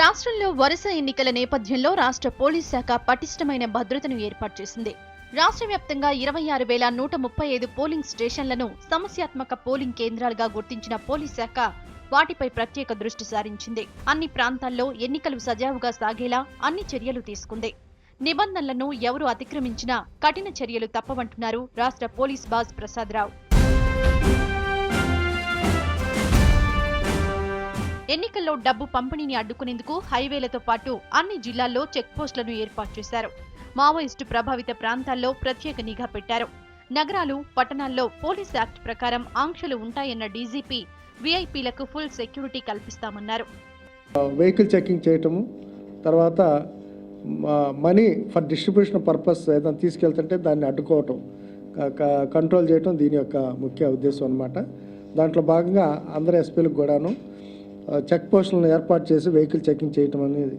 రాష్ట్రంలో వరుస ఎన్నికల నేపథ్యంలో రాష్ట్ర పోలీస్ శాఖ పటిష్టమైన భద్రతను ఏర్పాటు చేసింది. రాష్ట్ర వ్యాప్తంగా 26,135 పోలింగ్ స్టేషన్లను సమస్యాత్మక పోలింగ్ కేంద్రాలుగా గుర్తించిన పోలీస్ శాఖ వాటిపై ప్రత్యేక దృష్టి సారించింది. అన్ని ప్రాంతాల్లో ఎన్నికలు సజావుగా సాగేలా అన్ని చర్యలు తీసుకుంది. నిబంధనలను ఎవరు అతిక్రమించినా కఠిన చర్యలు తప్పవంటున్నారు రాష్ట్ర పోలీస్ బాస్ ప్రసాదరావు. ఎన్నికల్లో డబ్బు పంపిణీని అడ్డుకునేందుకు హైవేలతో పాటు అన్ని జిల్లాల్లో చెక్పోస్టులను ఏర్పాటు చేశారు. మావోయిస్టు ప్రభావిత ప్రాంతాల్లో ప్రత్యేక నిఘా పెట్టారు. నగరాలు, పట్టణాల్లో పోలీస్ యాక్ట్ ప్రకారం ఆంక్షలు ఉంటాయన్న డీజీపీ వీఐపీలకు ఫుల్ సెక్యూరిటీ కల్పిస్తామన్నారు. వెహికల్ చెకింగ్ చేయటము, తర్వాత మనీ ఫర్ డిస్ట్రిబ్యూషన్ పర్పస్ ఏదైనా తీసుకెళ్తుంటే దాన్ని అడ్డుకోవటం, కంట్రోల్ చేయటం దీని యొక్క ముఖ్య ఉద్దేశం అన్నమాట. దాంట్లో భాగంగా అందరు ఎస్పీలకు కూడాను చెక్ పోస్టులను ఏర్పాటు చేసి వెహికల్ చెకింగ్ చేయటం అనేది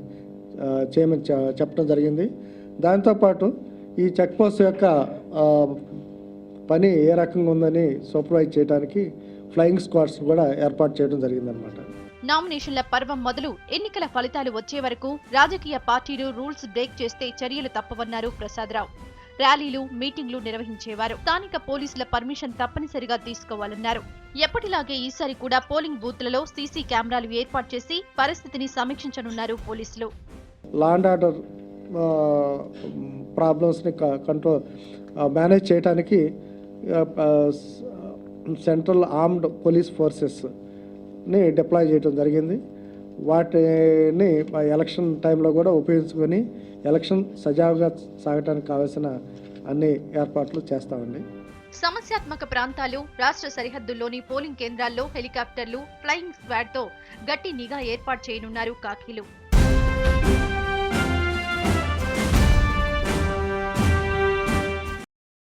చేయమని చెప్పడం జరిగింది. దాంతోపాటు ఈ చెక్ పోస్ట్ యొక్క పని ఏ రకంగా ఉందని సూపర్వైజ్ చేయడానికి ఫ్లయింగ్ స్క్వాడ్స్ కూడా ఏర్పాటు చేయడం జరిగిందనమాట. నామినేషన్ల పర్వం మొదలు ఎన్నికల ఫలితాలు వచ్చే వరకు రాజకీయ పార్టీలు రూల్స్ బ్రేక్ చేస్తే చర్యలు తప్పవన్నారు ప్రసాదరావు. ర్యాలీలు, మీటింగ్లు నిర్వహించేవారు స్థానిక పోలీసుల పర్మిషన్ తప్పనిసరిగా తీసుకోవాలన్నారు. ఎప్పటిలాగే ఈసారి కూడా పోలింగ్ బూత్లలో సీసీ కెమెరాలు ఏర్పాటు చేసి పరిస్థితిని సమీక్షించనున్నారు పోలీసులు. లా అండ్ ఆర్డర్ ప్రాబ్లమ్స్ని కంట్రోల్ మేనేజ్ చేయడానికి సెంట్రల్ ఆర్మ్డ్ పోలీస్ ఫోర్సెస్ని డిప్లాయ్ చేయడం జరిగింది. వాటిని ఎలక్షన్ టైంలో కూడా ఉపయోగించుకొని ఎలక్షన్ సజావుగా సాగడానికి కావాల్సిన అన్ని ఏర్పాట్లు చేస్తామండి. సమస్యాత్మక ప్రాంతాలు, రాష్ట్ర సరిహద్దుల్లోని పోలింగ్ కేంద్రాల్లో హెలికాప్టర్లు, ఫ్లయింగ్ స్క్వాడ్తో గట్టి నిఘా ఏర్పాటు చేయనున్నారు కాకీలు.